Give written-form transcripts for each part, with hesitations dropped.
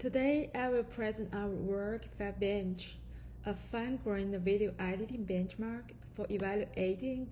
Today I will present our work FiVE-Bench, a fine-grained video editing benchmark for evaluating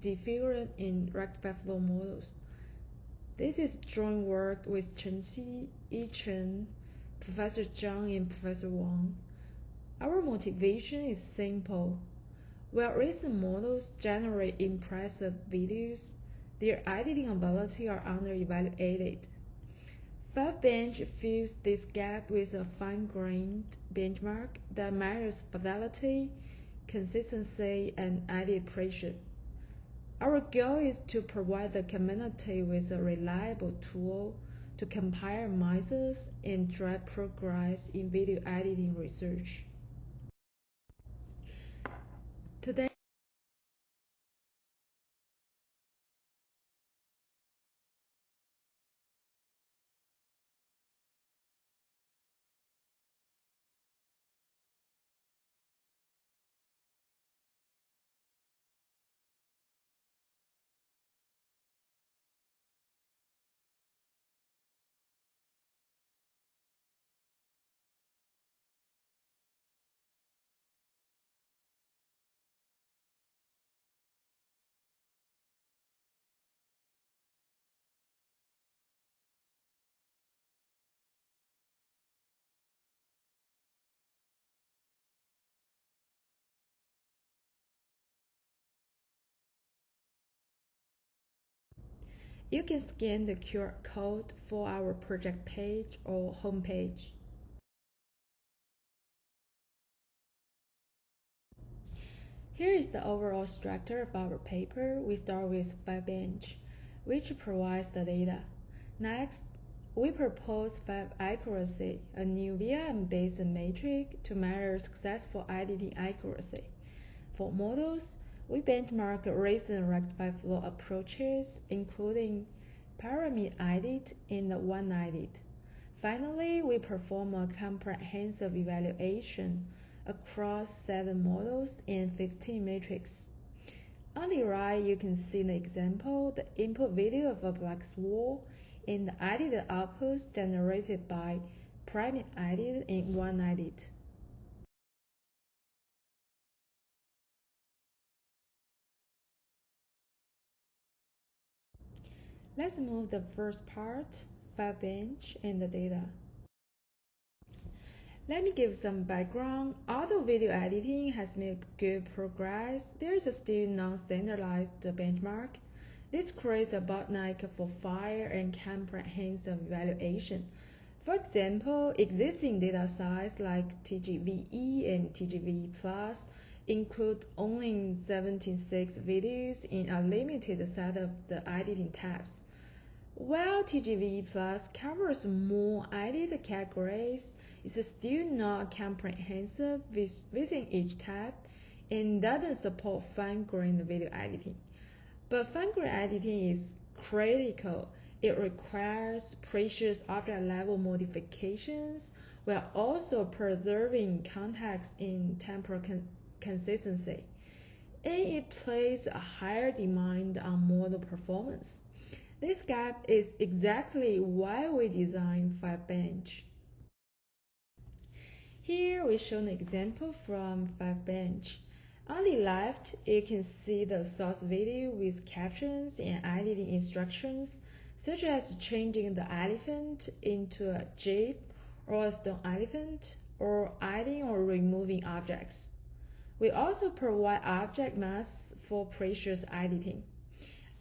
different in rectified flow models. This is joint work with Chen Xi, Yi Chen, Professor Zhang, and Professor Wang. Our motivation is simple. While recent models generate impressive videos, their editing ability are under-evaluated. FiVE-Bench fills this gap with a fine-grained benchmark that measures fidelity, consistency, and edit precision. Our goal is to provide the community with a reliable tool to compare methods and drive progress in video editing research. Today, you can scan the QR code for our project page or homepage. Here is the overall structure of our paper. We start with FiVE-Bench, which provides the data. Next, we propose FiVE-Accuracy, a new VIM-based metric to measure successful editing accuracy. For models, we benchmark recent rectified flow approaches, including pyramid edit and one edit. Finally, we perform a comprehensive evaluation across 7 models and 15 metrics. On the right, you can see the example, the input video of a black swan, and the edited outputs generated by pyramid edit and one edit. Let's move the first part, FiVE-Bench and the data. Let me give some background. Although video editing has made good progress, there is still non-standardized benchmark. This creates a bottleneck for fair and comprehensive evaluation. For example, existing data sets like TGVE and TGV Plus include only 76 videos in a limited set of the editing tabs. While TGV Plus covers more edit categories, it's still not comprehensive within each tab and doesn't support fine-grained video editing. But fine-grained editing is critical. It requires precious object-level modifications while also preserving context and temporal consistency. And it places a higher demand on model performance. This gap is exactly why we designed FiVE-Bench. Here we show an example from FiVE-Bench. On the left, you can see the source video with captions and editing instructions, such as changing the elephant into a jeep or a stone elephant, or adding or removing objects. We also provide object masks for precious editing.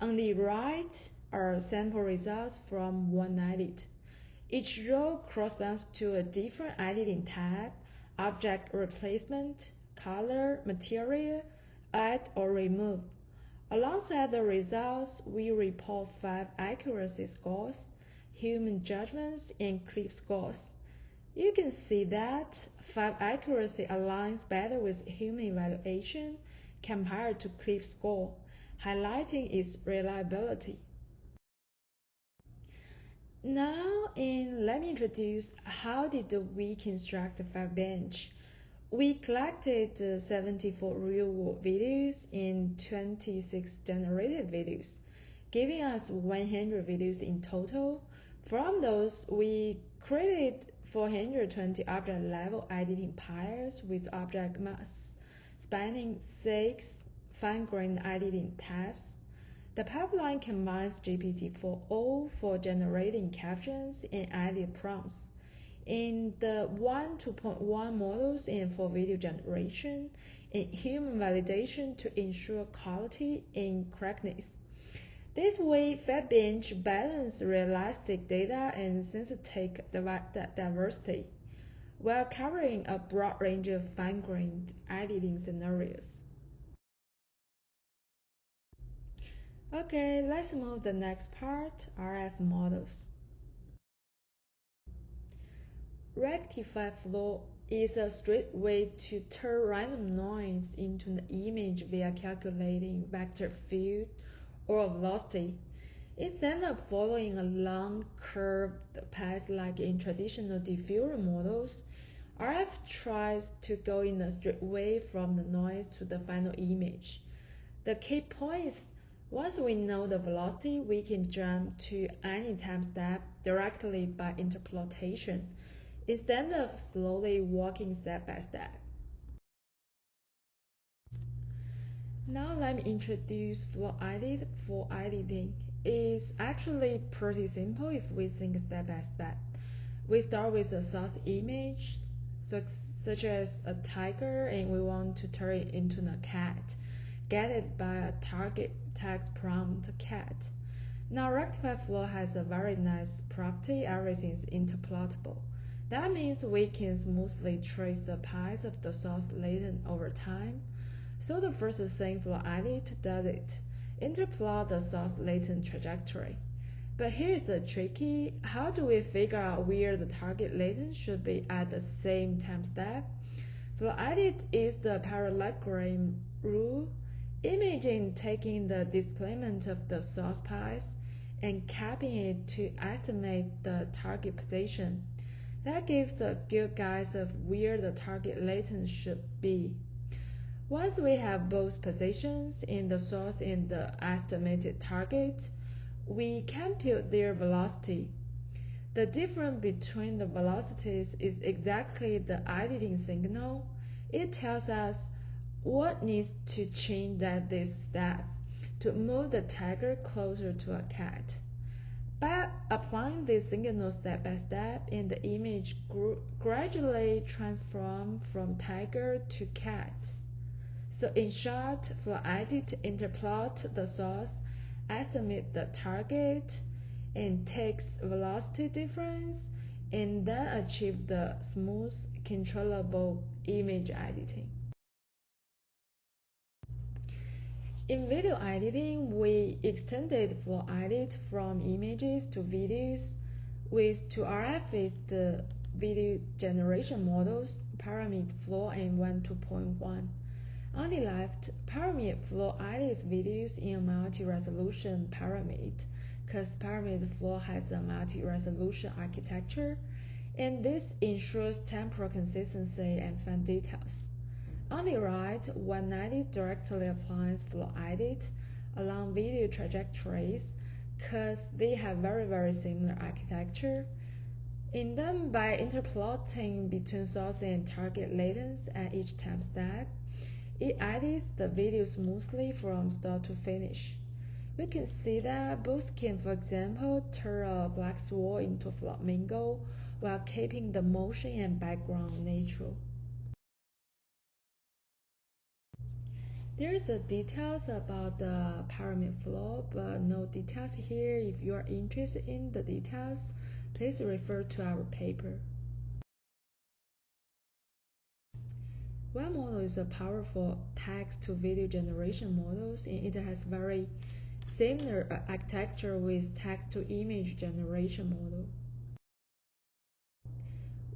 On the right are sample results from one edit. Each row corresponds to a different editing tab, object replacement, color, material, add or remove. Alongside the results, we report 5 accuracy scores, human judgments, and clip scores. You can see that FiVE accuracy aligns better with human evaluation compared to clip score, highlighting its reliability. Now, let me introduce how did we construct the FiVE-Bench. We collected 74 real-world videos and 26 generated videos, giving us 100 videos in total. From those, we created 420 object level editing pairs with object masks spanning 6 fine-grained editing tabs. The pipeline combines GPT-4o for generating captions and edit prompts, and the 1.2.1 models and for video generation and human validation to ensure quality and correctness. This way, FiVE-Bench balances realistic data and synthetic diversity, while covering a broad range of fine-grained editing scenarios. Okay, let's move to the next part, RF models. Rectified flow is a straight way to turn random noise into an image via calculating vector field or velocity. Instead of following a long curved path like in traditional diffuser models, RF tries to go in a straight way from the noise to the final image. The key point is, once we know the velocity, we can jump to any time step directly by interpolation, instead of slowly walking step by step. Now let me introduce flow edit for editing. It's actually pretty simple if we think step by step. We start with a source image, such as a tiger, and we want to turn it into a cat, guided by a target text prompt cat. Now rectified flow has a very nice property, everything is interpolable. That means we can smoothly trace the path of the source latent over time. So the first thing flow edit does it interplot the source latent trajectory. But here's the tricky, how do we figure out where the target latent should be at the same time step? Flow edit is the parallelogram rule, imaging taking the displacement of the source path and capping it to estimate the target position. That gives a good guess of where the target latent should be. Once we have both positions in the source and the estimated target, we compute their velocity. The difference between the velocities is exactly the editing signal. It tells us what needs to change at this step to move the tiger closer to a cat. By applying this signal step by step, and the image gradually transforms from tiger to cat. So in short, flow edit interplot the source, estimate the target, and takes velocity difference, and then achieve the smooth, controllable image editing. In video editing, we extended flow edit from images to videos, with 2RF is the video generation models, pyramid flow and 1.2.1. On the left, pyramid flow edits videos in a multi-resolution pyramid, because pyramid flow has a multi-resolution architecture, and this ensures temporal consistency and fine details. On the right, 190 directly applies flow edit along video trajectories, because they have very similar architecture. In them, by interplotting between source and target latents at each time step, it edits the video smoothly from start to finish. We can see that both can, for example, turn a black swan into a flamingo while keeping the motion and background natural. There's details about the pyramid flow, but no details here. If you are interested in the details, please refer to our paper. One model is a powerful text-to-video generation model, and it has very similar architecture with text-to-image generation model.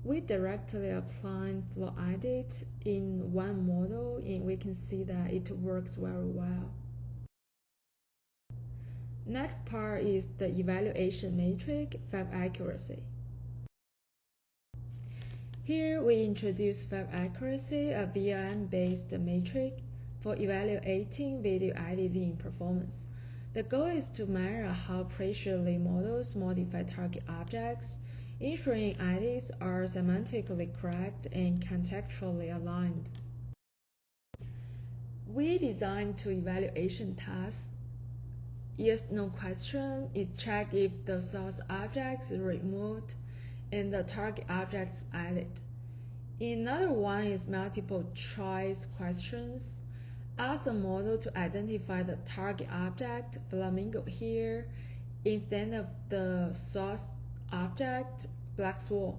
We directly apply flow edit in one model, and we can see that it works very well. Next part is the evaluation metric, FiVE accuracy. Here we introduce FiVE accuracy, a VLM-based metric for evaluating video editing performance. The goal is to measure how precisely models modify target objects ensuring edits are semantically correct and contextually aligned. We designed two evaluation tasks. Yes/no question is check if the source object is removed and the target object is added. Another one is multiple choice questions. Ask the model to identify the target object, flamingo here, instead of the source object, black swan.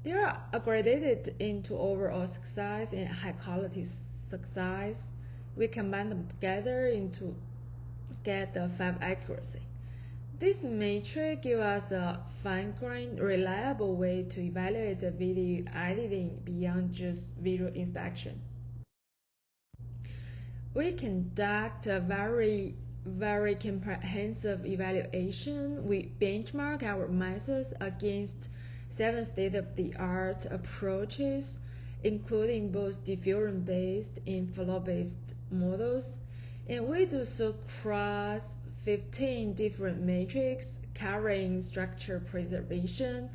They are aggregated into overall success and high quality success. We combine them together to get the FiVE accuracy. This matrix gives us a fine-grained, reliable way to evaluate the video editing beyond just visual inspection. We conduct a very comprehensive evaluation. We benchmark our methods against 7 state-of-the-art approaches, including both diffusion-based and flow-based models, and we do so across 15 different metrics covering structure preservation,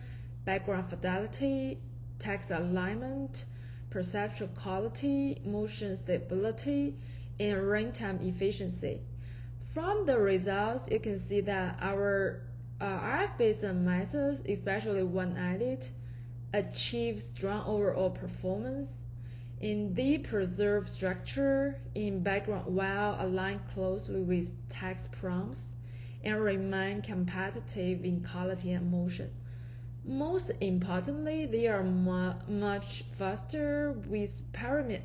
background fidelity, text alignment, perceptual quality, motion stability, and runtime efficiency. From the results, you can see that our RF-based methods, especially one edit, achieve strong overall performance, and they preserve structure in background while aligned closely with text prompts and remain competitive in quality and motion. Most importantly, they are much faster, with pyramid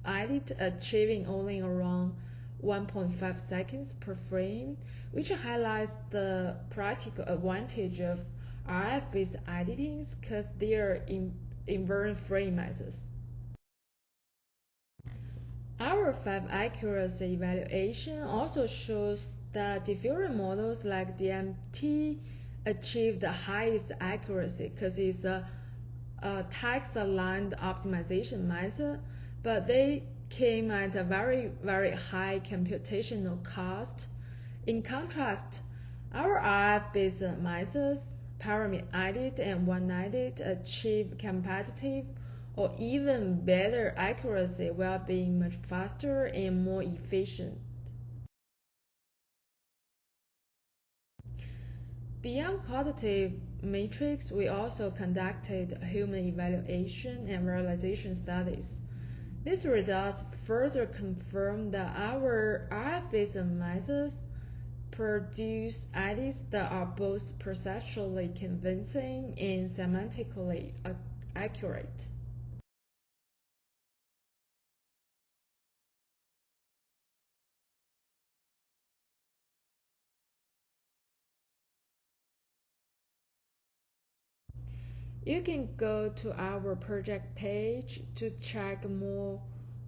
edit achieving only around 1.5 seconds per frame, which highlights the practical advantage of RF-based editing because they are invariant frame methods. Our FiVE accuracy evaluation also shows that diffusion models like DMT achieve the highest accuracy because it's a text-aligned optimization method, but they came at a very high computational cost. In contrast, our RF-based methods, pyramid edit and one edit, achieve competitive or even better accuracy while being much faster and more efficient. Beyond qualitative metrics, we also conducted human evaluation and realization studies. These results further confirm that our RF-based methods produce edits that are both perceptually convincing and semantically accurate. You can go to our project page to check more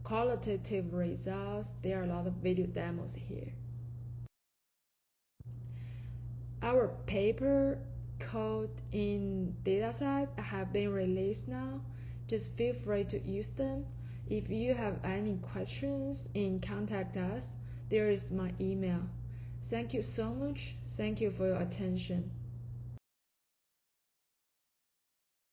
qualitative results. There are a lot of video demos here. Our paper, code, and dataset have been released now. Just feel free to use them. If you have any questions, contact us. There is my email. Thank you so much. Thank you for your attention.